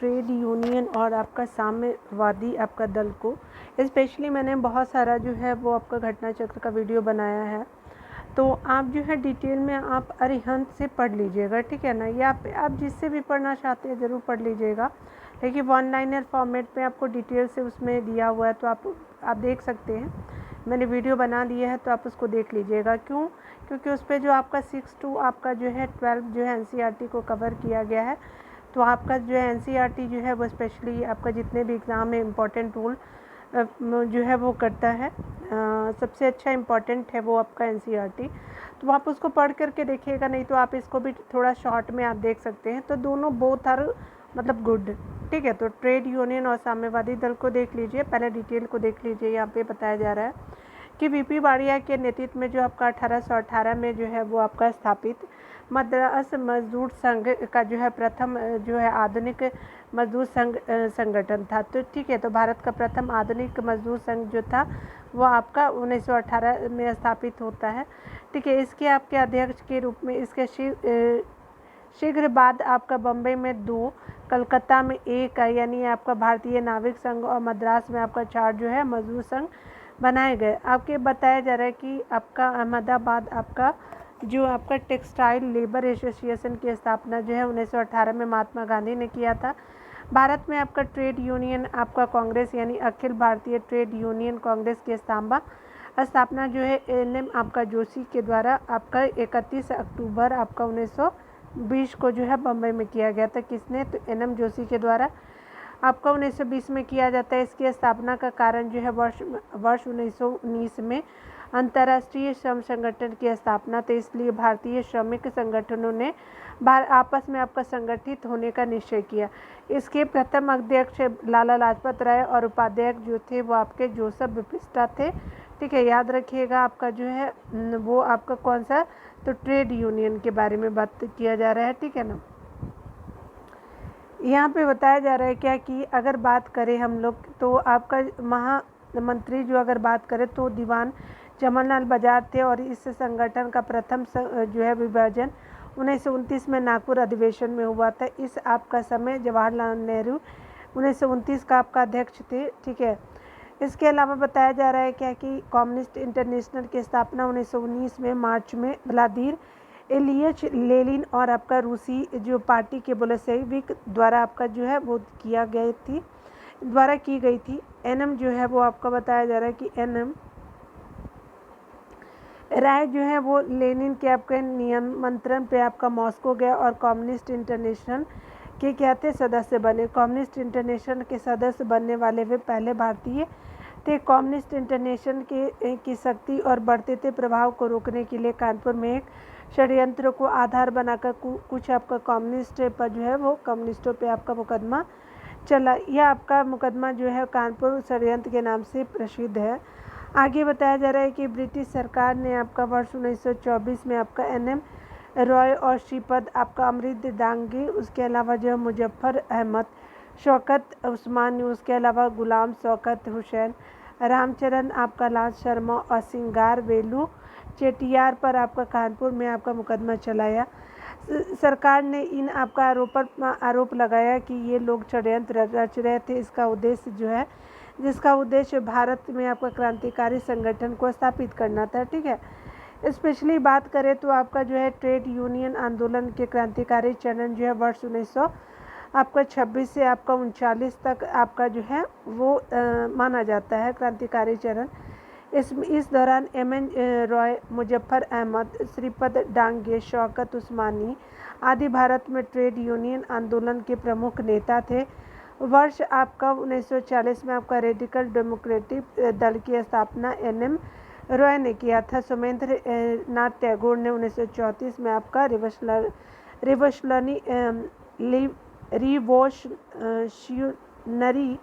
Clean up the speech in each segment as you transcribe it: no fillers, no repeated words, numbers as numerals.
Trade union और आपका साम्यवादी आपका दल को स्पेशली मैंने बहुत सारा जो है वो आपका घटना चक्र का वीडियो बनाया है, तो आप जो है डिटेल में आप अरिहंत से पढ़ लीजिएगा, ठीक है ना। या आप जिससे भी पढ़ना चाहते हैं ज़रूर पढ़ लीजिएगा, लेकिन वन लाइनर फॉर्मेट में आपको डिटेल से उसमें दिया हुआ है, तो आप देख सकते हैं। मैंने वीडियो बना दिया है तो आप उसको देख लीजिएगा। क्यों? क्योंकि उस पर जो आपका 6 to आपका जो है 12 जो है NCERT को कवर किया गया है। तो आपका जो है NCERT जो है वो स्पेशली आपका जितने भी एग्ज़ाम में इम्पॉर्टेंट रूल जो है वो करता है, सबसे अच्छा इम्पॉर्टेंट है वो आपका NCERT। तो आप उसको पढ़ करके देखिएगा, नहीं तो आप इसको भी थोड़ा शॉर्ट में आप देख सकते हैं। तो दोनों बोथ आर मतलब गुड, ठीक है। तो ट्रेड यूनियन और साम्यवादी दल को देख लीजिए, पहले डिटेल को देख लीजिए। यहाँ पे बताया जा रहा है कि VP वाडिया के नेतृत्व में जो आपका 1818 में जो है वो आपका स्थापित मद्रास मजदूर संघ का जो है प्रथम जो है आधुनिक मजदूर संघ संगठन था। तो ठीक है, तो भारत का प्रथम आधुनिक मजदूर संघ जो था वो आपका 1918 में स्थापित होता है, ठीक है। इसके आपके अध्यक्ष के रूप में इसके शीघ्र बाद आपका बम्बई में 2, कलकत्ता में 1 यानी आपका भारतीय नाविक संघ और मद्रास में आपका 4 जो है मजदूर संघ बनाए गए। आपके बताया जा रहा है कि आपका अहमदाबाद आपका जो आपका टेक्सटाइल लेबर एसोसिएशन की स्थापना जो है 1918 में महात्मा गांधी ने किया था। भारत में आपका ट्रेड यूनियन आपका कांग्रेस यानी अखिल भारतीय ट्रेड यूनियन कांग्रेस की स्थापना जो है NM आपका जोशी के द्वारा आपका 31 अक्टूबर आपका 1920 को जो है बम्बई में किया गया था। किसने? तो NM जोशी के द्वारा आपका 1920 में किया जाता है। इसकी स्थापना का कारण जो है वर्ष 1919 में अंतर्राष्ट्रीय श्रम संगठन की स्थापना, तो इसलिए भारतीय श्रमिक संगठनों ने आपस में आपका संगठित होने का निश्चय किया। इसके प्रथम अध्यक्ष लाला लाजपत राय और उपाध्यक्ष जो थे वो आपके जोसेफ बिपिस्टा थे, ठीक है। याद रखिएगा आपका जो है वो आपका कौन सा, तो ट्रेड यूनियन के बारे में बात किया जा रहा है, ठीक है ना। यहाँ पे बताया जा रहा है क्या कि अगर बात करें हम लोग तो आपका महामंत्री जो अगर बात करें तो दीवान जमनलाल बजाज थे, और इस संगठन का प्रथम जो है विभाजन 1929 में नागपुर अधिवेशन में हुआ था। इस आपका समय जवाहरलाल नेहरू 1929 का आपका अध्यक्ष थे, ठीक है। इसके अलावा बताया जा रहा है क्या कि कम्युनिस्ट इंटरनेशनल की स्थापना 1919 में मार्च में व्लादिमीर इलियच लेनिन और आपका रूसी जो पार्टी के बोल्शेविक द्वारा आपका जो है वो की गई थी। NM जो है वो आपका बताया जा रहा है कि NM राय जो है वो लेनिन के आपके निमंत्रण पे आपका मॉस्को गया और कम्युनिस्ट इंटरनेशनल के क्या थे, सदस्य बने। कम्युनिस्ट इंटरनेशनल के सदस्य बनने वाले वे पहले भारतीय थे। कम्युनिस्ट इंटरनेशनल की शक्ति और बढ़ते थे प्रभाव को रोकने के लिए कानपुर में एक षड्यंत्र को आधार बनाकर कुछ आपका कम्युनिस्ट पर जो है वो कम्युनिस्टों पे आपका मुकदमा चला। यह आपका मुकदमा जो है कानपुर षड्यंत्र के नाम से प्रसिद्ध है। आगे बताया जा रहा है कि ब्रिटिश सरकार ने आपका वर्ष 1924 में आपका NM रॉय और श्रीपद आपका अमृत डांगे, उसके अलावा जो मुजफ्फर अहमद, शौकत उस्मानी, उसके अलावा गुलाम शौकत हुसैन, रामचरण आपका लाल शर्मा और सिंगार वेलू चेटियार पर आपका कानपुर में आपका मुकदमा चलाया। सरकार ने इन आपका आरोप लगाया कि ये लोग षड्यंत्र रच रहे थे। जिसका उद्देश्य भारत में आपका क्रांतिकारी संगठन को स्थापित करना था, ठीक है। स्पेशली बात करें तो आपका जो है ट्रेड यूनियन आंदोलन के क्रांतिकारी चरण जो है वर्ष 1926 से आपका 39 तक आपका जो है वो माना जाता है क्रांतिकारी चरण। इस दौरान MN रॉय, मुजफ्फर अहमद, श्रीपद डांगे, शौकत उस्मानी आदि भारत में ट्रेड यूनियन आंदोलन के प्रमुख नेता थे। वर्ष आपका 1940 में आपका रेडिकल डेमोक्रेटिक दल की स्थापना NM रॉय ने किया था। सोमेंद्र नाथ टैगोर ने 1934 में आपका रिवोल्यूशनरी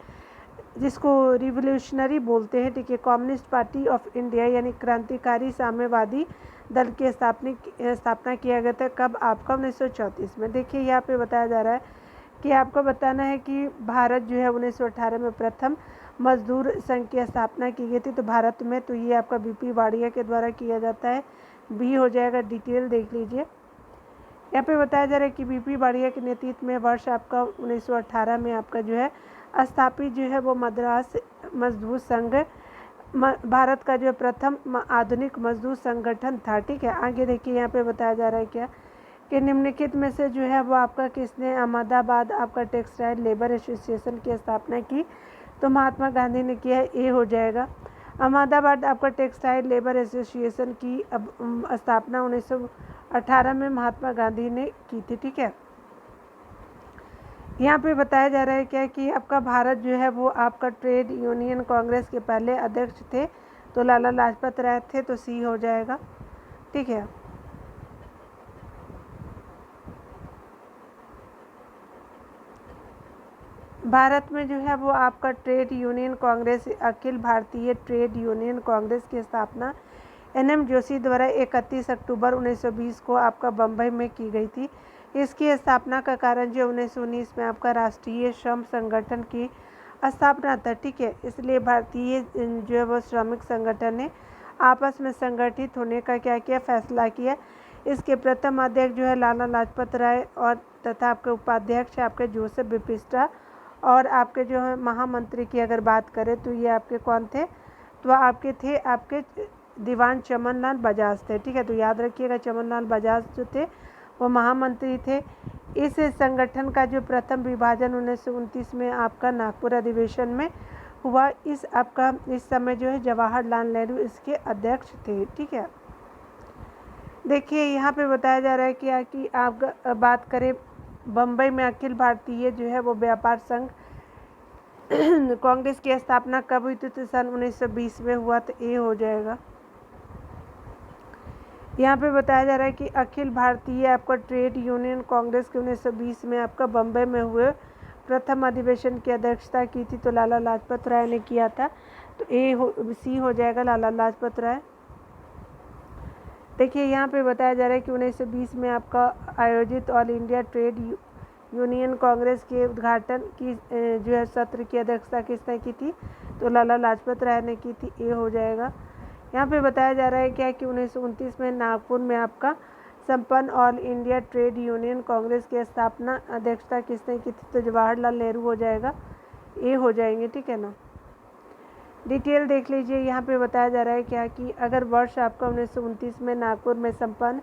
जिसको रिवोल्यूशनरी बोलते हैं, ठीक है, कम्युनिस्ट पार्टी ऑफ इंडिया यानी क्रांतिकारी साम्यवादी दल की स्थापना किया गया था। कब? आपका 1934 में। देखिए यहाँ पे बताया जा रहा है कि आपको बताना है कि भारत जो है 1918 में प्रथम मजदूर संघ की स्थापना की गई थी। तो भारत में तो ये आपका VP वाडिया के द्वारा किया जाता है। B हो जाएगा, डिटेल देख लीजिए। यहाँ पे बताया जा रहा है कि बीपी बाड़िया के नेतृत्व में वर्ष आपका 1918 में आपका जो है स्थापित जो है वो मद्रास मजदूर संघ भारत का जो प्रथम आधुनिक मजदूर संगठन था। ठीक है, आगे देखिए यहाँ पे बताया जा रहा है क्या कि निम्नलिखित में से जो है वो आपका किसने अहमदाबाद आपका टेक्सटाइल लेबर एसोसिएशन की स्थापना की, तो महात्मा गांधी ने किया है, ए हो जाएगा। अहमदाबाद आपका टेक्सटाइल लेबर एसोसिएशन की स्थापना 1918 में महात्मा गांधी ने की थी। ठीक है, यहाँ पे बताया जा रहा है क्या कि आपका भारत जो है वो आपका ट्रेड यूनियन कांग्रेस के पहले अध्यक्ष थे, तो लाला लाजपत राय थे, तो सी हो जाएगा। ठीक है, भारत में जो है वो आपका trade union Congress Akhil Bharatiya trade union Congress की स्थापना एनएम जोशी द्वारा 31 अक्टूबर 1920 को आपका बम्बई में की गई थी। इसकी स्थापना का कारण जो 1919 में आपका राष्ट्रीय श्रम संगठन की स्थापना था। ठीक है, इसलिए भारतीय जो है वो श्रमिक संगठन ने आपस में संगठित होने का क्या किया, फैसला किया। इसके प्रथम अध्यक्ष जो है लाला लाजपत राय और तथा आपके उपाध्यक्ष आपके जोसेफ बिपिस्टा और आपके जो है महामंत्री की अगर बात करें तो ये आपके कौन थे, तो आपके थे आपके दीवान चमनलाल बजाज थे। ठीक है, तो याद रखिएगा चमनलाल बजाज जो थे वो महामंत्री थे। इस संगठन का जो प्रथम विभाजन 1929 में आपका नागपुर अधिवेशन में हुआ। इस समय जो है जवाहरलाल नेहरू इसके अध्यक्ष थे। ठीक है, देखिए यहाँ पे बताया जा रहा है कि आप बात करें बम्बई में अखिल भारतीय जो है वो व्यापार संघ कांग्रेस की स्थापना कब हुई थी, तो सन 1920 में हुआ, तो ए हो जाएगा। यहाँ पे बताया जा रहा है कि अखिल भारतीय आपका ट्रेड यूनियन कांग्रेस के 1920 में आपका बम्बई में हुए प्रथम अधिवेशन की अध्यक्षता की थी, तो लाला लाजपत राय ने किया था, तो सी हो जाएगा लाला लाजपत राय। देखिए यहाँ पे बताया जा रहा है कि 1920 में आपका आयोजित all India trade union Congress के उद्घाटन की जो है सत्र की अध्यक्षता किसने की थी, तो लाला लाजपत राय ने की थी, ए हो जाएगा। यहाँ पे बताया जा रहा है क्या कि 1929 में नागपुर में आपका संपन्न all India trade union Congress की स्थापना अध्यक्षता किसने की थी, तो जवाहरलाल नेहरू हो जाएगा, ए हो जाएंगे। ठीक है ना, डिटेल देख लीजिए। यहाँ पे बताया जा रहा है क्या कि अगर वर्ष आपका 1929 में नागपुर में संपन्न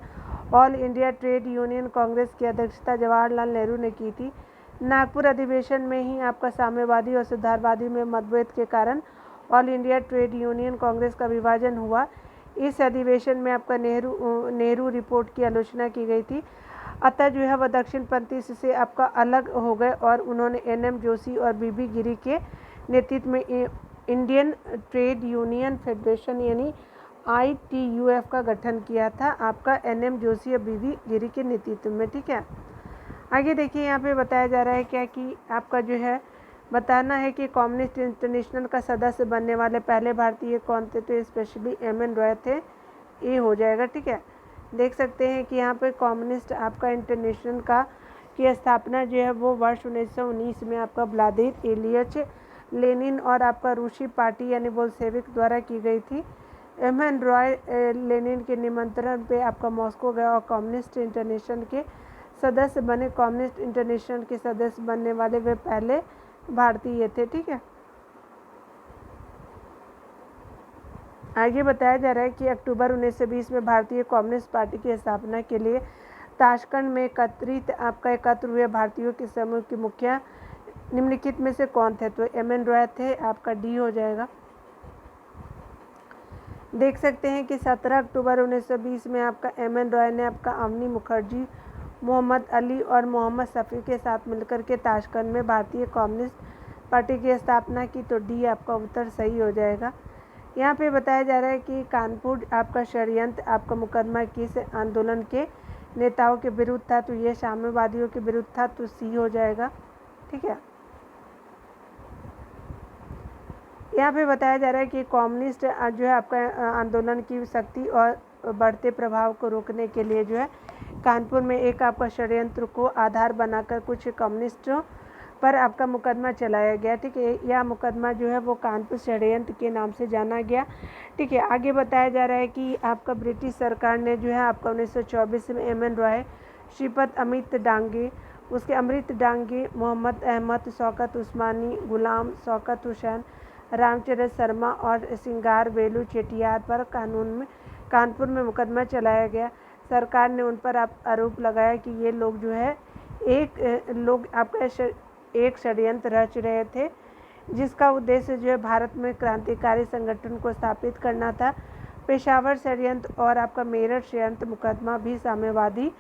all India trade union Congress की अध्यक्षता जवाहरलाल नेहरू ने की थी। नागपुर अधिवेशन में ही आपका साम्यवादी और सुधारवादी में मतभेद के कारण all India trade union Congress का विभाजन हुआ। इस अधिवेशन में आपका नेहरू रिपोर्ट की आलोचना की गई थी, अतः जो है वह दक्षिणपंथी से आपका अलग हो गए और उन्होंने एनएम जोशी और बीबी गिरी के नेतृत्व में इंडियन ट्रेड यूनियन फेडरेशन यानी ITUF का गठन किया था, आपका एनएम जोशी और बीबी गिरी के नेतृत्व में। ठीक है, आगे देखिए यहाँ पे बताया जा रहा है क्या कि आपका जो है बताना है कि कम्युनिस्ट इंटरनेशनल का सदस्य बनने वाले पहले भारतीय कौन थे, तो स्पेशली MN रॉय थे, ए हो जाएगा। ठीक है, देख सकते हैं कि यहाँ पे कम्युनिस्ट आपका इंटरनेशनल का की स्थापना जो है वो वर्ष 1919 में आपका व्लादिमीर इलियच लेनिन और आपका रूसी पार्टी यानी बोल्शेविक द्वारा की गई थी। MN रॉय लेनिन के निमंत्रण पे आपका मॉस्को गया और कम्युनिस्ट इंटरनेशनल के सदस्य बने। कम्युनिस्ट इंटरनेशनल के सदस्य बनने वाले वे पहले भारतीय थे। ठीक है, आगे बताया जा रहा है कि अक्टूबर 1920 में भारतीय कम्युनिस्ट पार्टी की स्थापना के लिए ताशकंद में एकत्र हुए भारतीयों के समूह के मुखिया निम्नलिखित में से कौन थे, तो MN रॉय थे, आपका डी हो जाएगा। देख सकते हैं कि 17 अक्टूबर 1920 में आपका MN रॉय ने आपका अवनी मुखर्जी, मोहम्मद अली और मोहम्मद शफी के साथ मिलकर के ताशकंद में भारतीय कम्युनिस्ट पार्टी की स्थापना की, तो डी आपका उत्तर सही हो जाएगा। यहाँ पे बताया जा रहा है कि कानपुर आपका षड्यंत्र आपका मुकदमा किस आंदोलन के नेताओं के विरुद्ध था, तो ये साम्यवादियों के विरुद्ध था, तो सी हो जाएगा। ठीक है, यहाँ पे बताया जा रहा है कि कम्युनिस्ट जो है आपका आंदोलन की शक्ति और बढ़ते प्रभाव को रोकने के लिए जो है कानपुर में एक आपका षड्यंत्र को आधार बनाकर कुछ कम्युनिस्टों पर आपका मुकदमा चलाया गया। ठीक है, यह मुकदमा जो है वो कानपुर षड्यंत्र के नाम से जाना गया। ठीक है, आगे बताया जा रहा है कि आपका ब्रिटिश सरकार ने जो है आपका 1924 में MN रॉय श्रीपद अमित डांगे, उसके अमृत डांगे, मोहम्मद अहमद, शौकत उस्मानी, गुलाम शौकत हुसैन, रामचरण शर्मा और सिंगार वेलू चेटियार पर कानपुर में मुकदमा चलाया गया। सरकार ने उन पर आरोप लगाया कि ये लोग जो है एक षड्यंत्र रच रहे थे, जिसका उद्देश्य जो है भारत में क्रांतिकारी संगठन को स्थापित करना था। पेशावर षड्यंत्र और आपका मेरठ षड्यंत्र मुकदमा भी साम्यवादी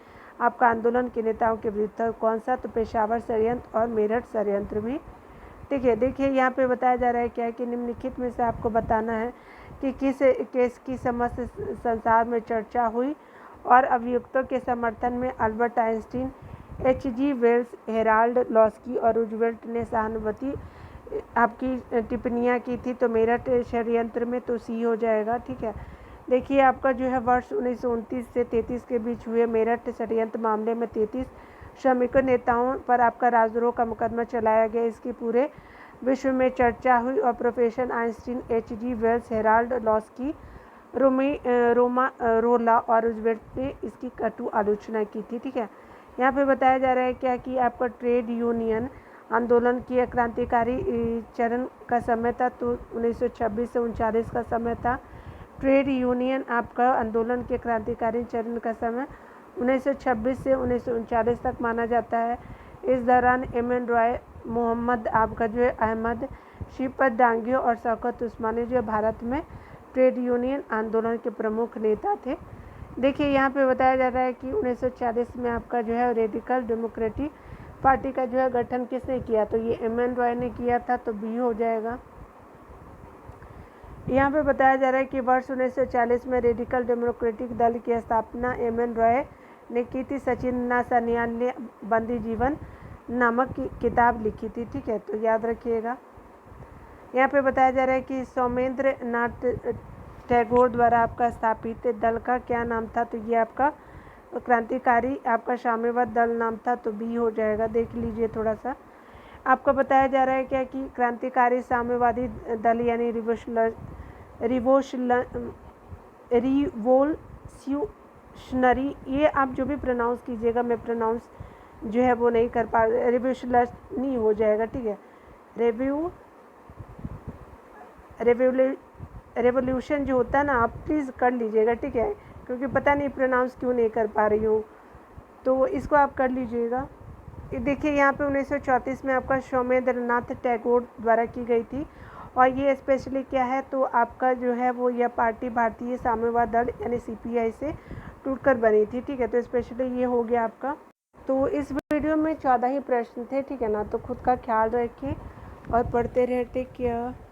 आपका आंदोलन के नेताओं के विरुद्ध था। कौन सा? तो पेशावर षड्यंत्र और मेरठ षड्यंत्र भी। ठीक है, देखिए यहाँ पे बताया जा रहा है क्या है कि निम्नलिखित में से आपको बताना है कि किस केस की समस्त संसार में चर्चा हुई और अभियुक्तों के समर्थन में Albert Einstein, H.G. Wells, Harold Laski और रूजवेल्ट ने सहानुभूति आपकी टिप्पणियाँ की थी। तो मेरठ षड्यंत्र में तो सी हो जाएगा। ठीक है, देखिए आपका जो है वर्ष 1929 से 33 के बीच हुए मेरठ षड्यंत्र मामले में 33 श्रमिकों नेताओं पर आपका राजद्रोह का मुकदमा चलाया गया। इसकी पूरे विश्व में चर्चा हुई और professor Einstein, H.G. Wells, Harold Laski, रोला और रूजवेल्ट ने इसकी कटु आलोचना की थी। ठीक है, यहाँ पे बताया जा रहा है क्या कि आपका ट्रेड यूनियन आंदोलन की क्रांतिकारी चरण का समय था, तो 1926 से 39 का समय था। ट्रेड यूनियन आपका आंदोलन के क्रांतिकारी चरण का समय 1926 से 1939 तक माना जाता है। इस दौरान M.N. रॉय, मोहम्मद आपका जो है अहमद, श्रीपद डांगे और शौकत उस्मानी जो भारत में ट्रेड यूनियन आंदोलन के प्रमुख नेता थे। देखिए यहाँ पे बताया जा रहा है कि 1940 में आपका जो है रेडिकल डेमोक्रेटिक पार्टी का जो है गठन किसने किया? तो ये M.N. रॉय ने किया था, तो बी हो जाएगा। यहाँ पे बताया जा रहा है कि वर्ष 1940 में रेडिकल डेमोक्रेटिक दल की स्थापना M.N. रॉय ने की थी। सचिन सान्याल ने बंदी जीवन नामक किताब लिखी थी। ठीक है, तो याद रखिएगा। यहाँ पे बताया जा रहा है कि सौमेंद्र नाथ टैगोर द्वारा आपका स्थापित दल का क्या नाम था? तो ये आपका क्रांतिकारी आपका साम्यवाद दल नाम था, तो बी हो जाएगा। देख लीजिए थोड़ा सा आपको बताया जा रहा है क्या कि क्रांतिकारी साम्यवादी दल यानी रिवोल्यूशनरी, ये आप जो भी प्रोनाउंस कीजिएगा, मैं प्रोनाउंस जो है वो नहीं कर पा, रिवोल्यूशनरी हो जाएगा। ठीक है, रेवोल्यूशन जो होता है ना, आप प्लीज़ कर लीजिएगा। ठीक है, क्योंकि पता नहीं प्रोनाउंस क्यों नहीं कर पा रही हूँ, तो इसको आप कर लीजिएगा। देखिए यहाँ पे 1934 में आपका सौमेंद्र नाथ टैगोर द्वारा की गई थी और ये स्पेशली क्या है, तो आपका जो है वो यह पार्टी भारतीय साम्यवाद दल यानी CPI से टूटकर बनी थी। ठीक है, तो स्पेशली ये हो गया आपका। तो इस वीडियो में 14 ही प्रश्न थे। ठीक है ना, तो खुद का ख्याल रखिए और पढ़ते रहे। Take care.